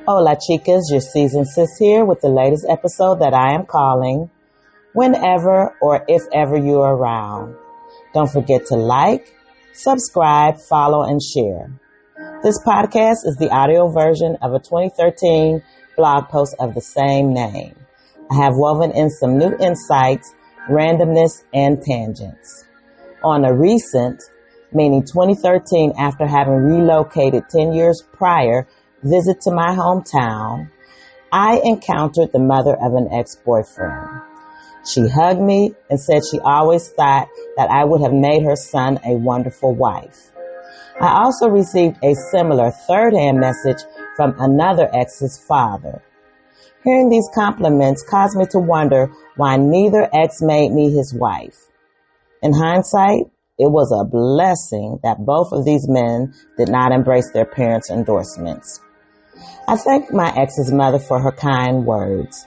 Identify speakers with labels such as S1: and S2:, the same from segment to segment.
S1: Hola chicas, your season sis here with the latest episode that I am calling Whenever or If Ever You're Around. Don't forget to like, subscribe, follow, and share. This podcast is the audio version of a 2013 blog post of the same name. I have woven in some new insights, randomness, and tangents. On a recent, meaning 2013 after having relocated 10 years prior, visit to my hometown, I encountered the mother of an ex-boyfriend. She hugged me and said she always thought that I would have made her son a wonderful wife. I also received a similar third-hand message from another ex's father. Hearing these compliments caused me to wonder why neither ex made me his wife. In hindsight, it was a blessing that both of these men did not embrace their parents' endorsements. I thank my ex's mother for her kind words.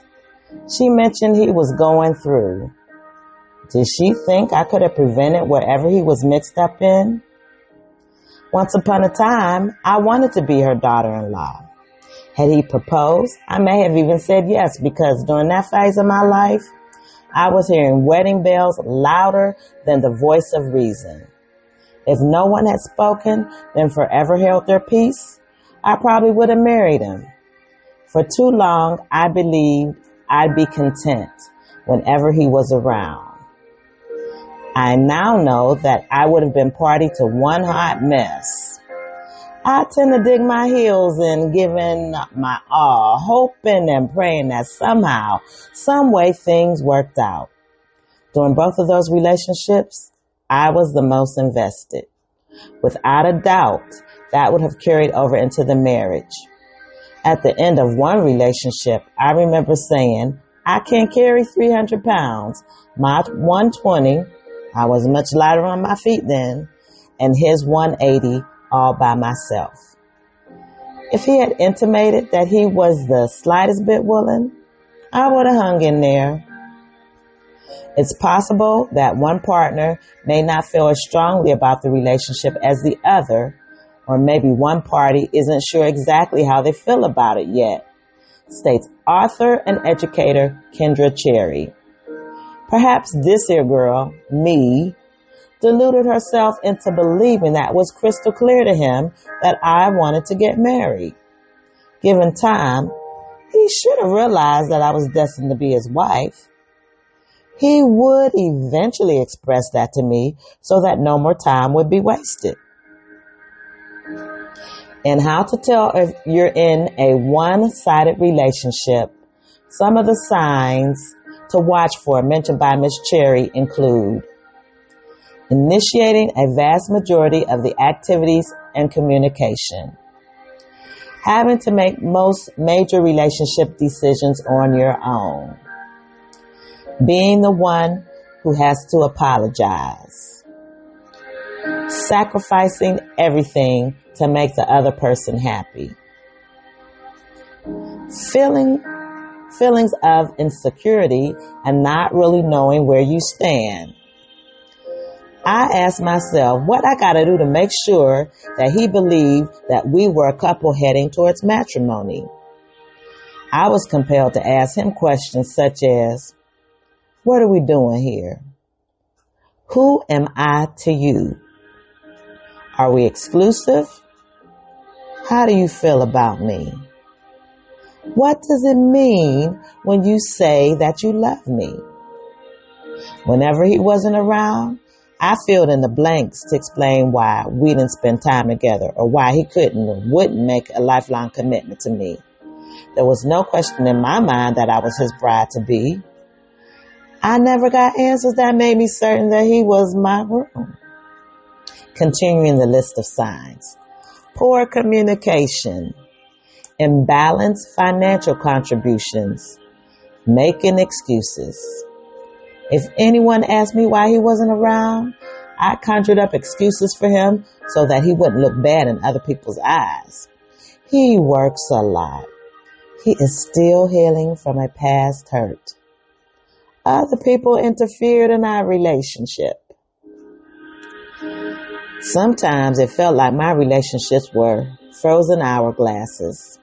S1: She mentioned he was going through. Did she think I could have prevented whatever he was mixed up in? Once upon a time, I wanted to be her daughter-in-law. Had he proposed, I may have even said yes, because during that phase of my life, I was hearing wedding bells louder than the voice of reason. If no one had spoken, then forever held their peace, I probably would have married him. For too long, I believed I'd be content whenever he was around. I now know that I would have been party to one hot mess. I tend to dig my heels in, giving my all, hoping and praying that somehow, some way things worked out. During both of those relationships, I was the most invested. Without a doubt, that would have carried over into the marriage. At the end of one relationship, I remember saying, I can't carry 300 pounds. My 120, I was much lighter on my feet then, and his 180 all by myself. If he had intimated that he was the slightest bit willing, I would have hung in there. It's possible that one partner may not feel as strongly about the relationship as the other, or maybe one party isn't sure exactly how they feel about it yet, states author and educator Kendra Cherry. Perhaps this here girl, me, deluded herself into believing that it was crystal clear to him that I wanted to get married. Given time, he should have realized that I was destined to be his wife. He would eventually express that to me so that no more time would be wasted. And how to tell if you're in a one-sided relationship, some of the signs to watch for mentioned by Ms. Cherry include initiating a vast majority of the activities and communication, having to make most major relationship decisions on your own, being the one who has to apologize, sacrificing everything to make the other person happy, feelings of insecurity and not really knowing where you stand. I asked myself what I got to do to make sure that he believed that we were a couple heading towards matrimony. I was compelled to ask him questions such as, what are we doing here? Who am I to you? Are we exclusive? How do you feel about me? What does it mean when you say that you love me? Whenever he wasn't around, I filled in the blanks to explain why we didn't spend time together or why he couldn't or wouldn't make a lifelong commitment to me. There was no question in my mind that I was his bride-to-be. I never got answers that made me certain that he was my groom. Continuing the list of signs. Poor communication, imbalanced financial contributions, making excuses. If anyone asked me why he wasn't around, I conjured up excuses for him so that he wouldn't look bad in other people's eyes. He works a lot. He is still healing from a past hurt. Other people interfered in our relationship. Sometimes it felt like my relationships were frozen hourglasses.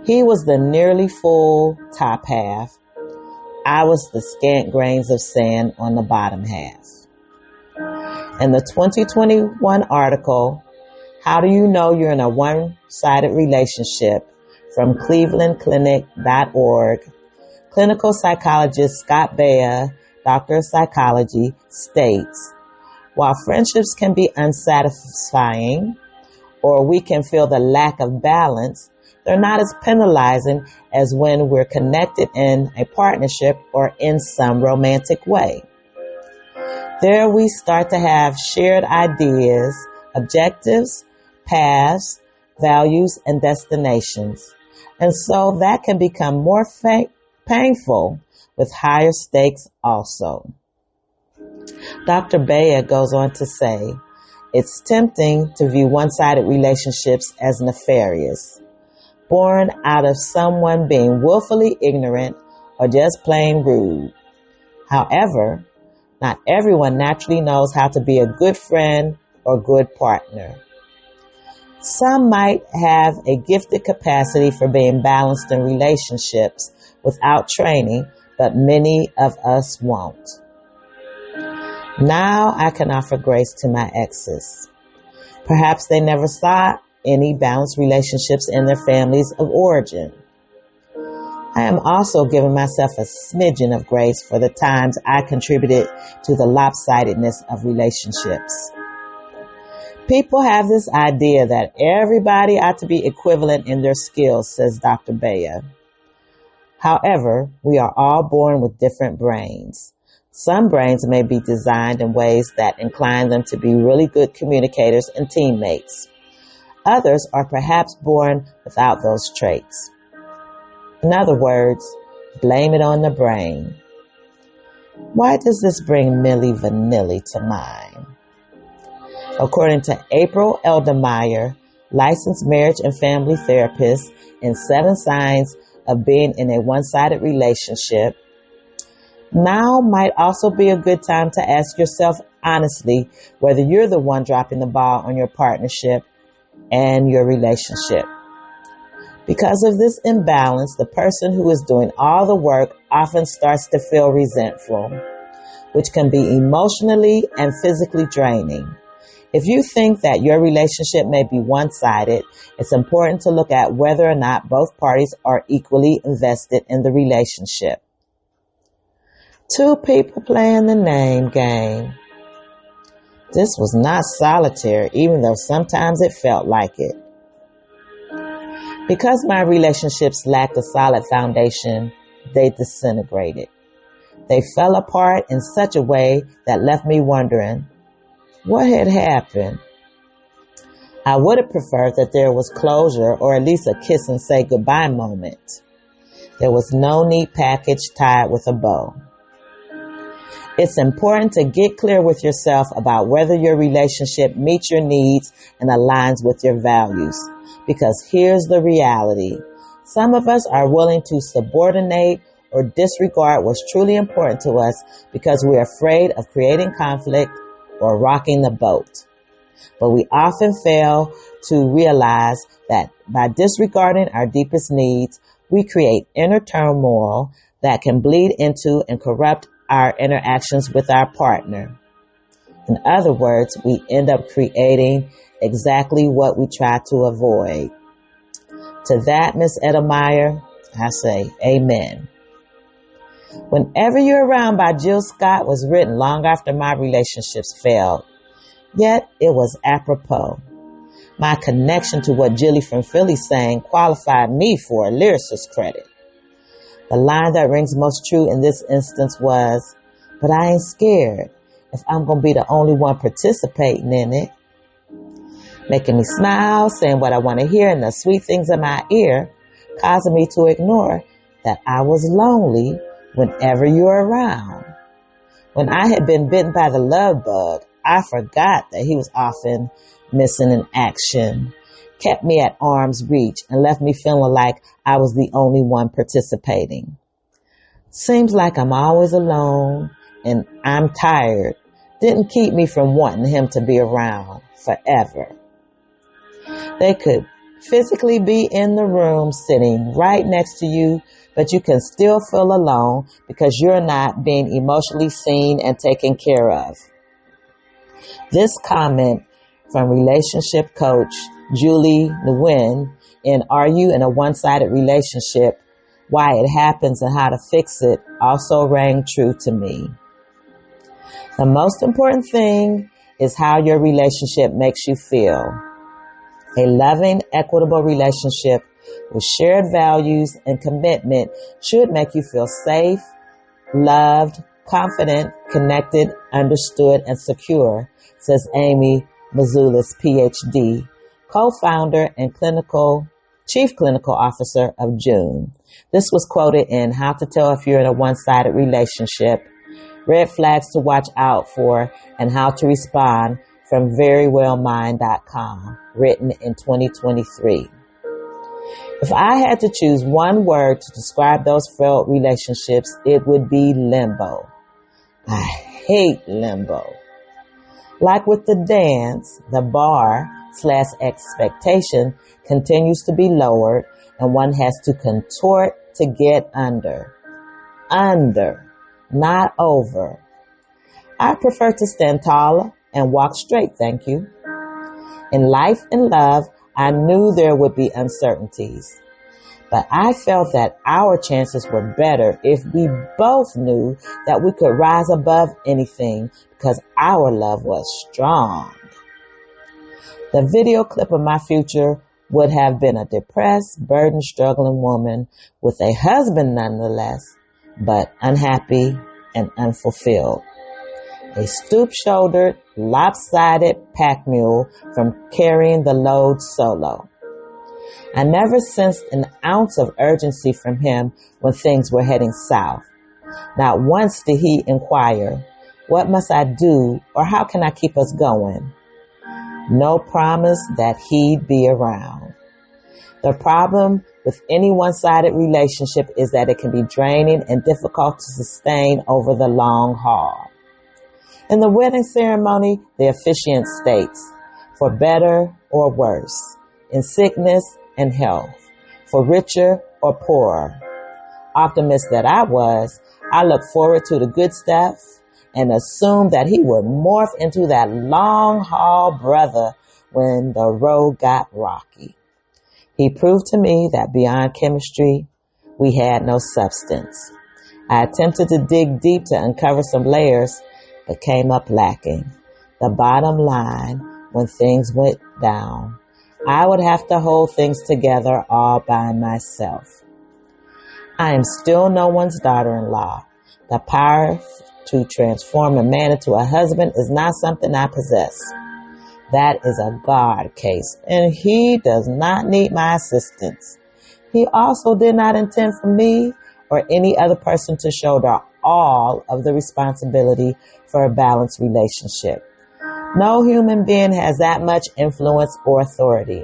S1: He was the nearly full top half. I was the scant grains of sand on the bottom half. In the 2021 article, How Do You Know You're in a One-Sided Relationship? From clevelandclinic.org, clinical psychologist Scott Bea, doctor of psychology, states, while friendships can be unsatisfying or we can feel the lack of balance, they're not as penalizing as when we're connected in a partnership or in some romantic way. There we start to have shared ideas, objectives, paths, values, and destinations. And so that can become more painful with higher stakes also. Dr. Bea goes on to say, it's tempting to view one-sided relationships as nefarious, born out of someone being willfully ignorant or just plain rude. However, not everyone naturally knows how to be a good friend or good partner. Some might have a gifted capacity for being balanced in relationships without training, but many of us won't. Now I can offer grace to my exes. Perhaps they never saw any balanced relationships in their families of origin. I am also giving myself a smidgen of grace for the times I contributed to the lopsidedness of relationships. People have this idea that everybody ought to be equivalent in their skills, says Dr. Bea. However, we are all born with different brains. Some brains may be designed in ways that incline them to be really good communicators and teammates. Others are perhaps born without those traits. In other words, blame it on the brain. Why does this bring Milli Vanilli to mind? According to April Eldermeyer, licensed marriage and family therapist, in 7 Signs of Being in a One-Sided Relationship, now might also be a good time to ask yourself honestly whether you're the one dropping the ball on your partnership and your relationship. Because of this imbalance, the person who is doing all the work often starts to feel resentful, which can be emotionally and physically draining. If you think that your relationship may be one-sided, it's important to look at whether or not both parties are equally invested in the relationship. 2 people playing the name game. This was not solitaire, even though sometimes it felt like it. Because my relationships lacked a solid foundation, they disintegrated. They fell apart in such a way that left me wondering, what had happened? I would have preferred that there was closure or at least a kiss and say goodbye moment. There was no neat package tied with a bow. It's important to get clear with yourself about whether your relationship meets your needs and aligns with your values. Because here's the reality. Some of us are willing to subordinate or disregard what's truly important to us because we're afraid of creating conflict or rocking the boat. But we often fail to realize that by disregarding our deepest needs, we create inner turmoil that can bleed into and corrupt our interactions with our partner. In other words, we end up creating exactly what we try to avoid. To that, Miss Edelmeyer, I say amen. Whenever You're Around by Jill Scott was written long after my relationships failed, yet it was apropos. My connection to what Jilly from Philly sang qualified me for a lyricist credit. The line that rings most true in this instance was, but I ain't scared if I'm going to be the only one participating in it. Making me smile, saying what I want to hear, and the sweet things in my ear, causing me to ignore that I was lonely whenever you're around. When I had been bitten by the love bug, I forgot that he was often missing in action, kept me at arm's reach, and left me feeling like I was the only one participating. Seems like I'm always alone and I'm tired. Didn't keep me from wanting him to be around forever. They could physically be in the room sitting right next to you, but you can still feel alone because you're not being emotionally seen and taken care of. This comment from relationship coach Julie Nguyen in Are You in a One-Sided Relationship? Why it happens and how to fix it also rang true to me. The most important thing is how your relationship makes you feel. A loving, equitable relationship with shared values and commitment should make you feel safe, loved, confident, connected, understood, and secure, says Amy Mazulis, PhD, co-founder and Chief Clinical Officer of June. This was quoted in How to Tell If You're in a One-Sided Relationship, Red Flags to Watch Out For, and How to Respond from verywellmind.com, written in 2023. If I had to choose one word to describe those failed relationships, it would be limbo. I hate limbo. Like with the dance, the bar/expectation continues to be lowered and one has to contort to get under. Under, not over. I prefer to stand taller and walk straight, thank you. In life and love, I knew there would be uncertainties, but I felt that our chances were better if we both knew that we could rise above anything because our love was strong. The video clip of my future would have been a depressed, burdened, struggling woman with a husband nonetheless, but unhappy and unfulfilled. A stoop-shouldered, lopsided pack mule from carrying the load solo. I never sensed an ounce of urgency from him when things were heading south. Not once did he inquire, what must I do or how can I keep us going? No promise that he'd be around. The problem with any one-sided relationship is that it can be draining and difficult to sustain over the long haul. In the wedding ceremony, the officiant states, for better or worse, in sickness and health, for richer or poorer. Optimist that I was, I looked forward to the good stuff and assumed that he would morph into that long-haul brother when the road got rocky. He proved to me that beyond chemistry, we had no substance. I attempted to dig deep to uncover some layers, but came up lacking. The bottom line, when things went down, I would have to hold things together all by myself. I am still no one's daughter-in-law. The power to transform a man into a husband is not something I possess. That is a God case, and he does not need my assistance. He also did not intend for me or any other person to shoulder all of the responsibility for a balanced relationship. No human being has that much influence or authority.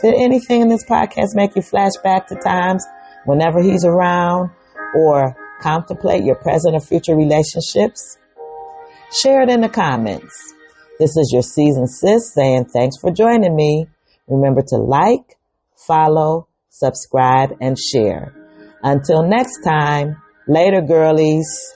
S1: Did anything in this podcast make you flash back to times whenever he's around or contemplate your present or future relationships? Share it in the comments. This is your seasoned sis saying thanks for joining me. Remember to like, follow, subscribe, and share. Until next time, later girlies.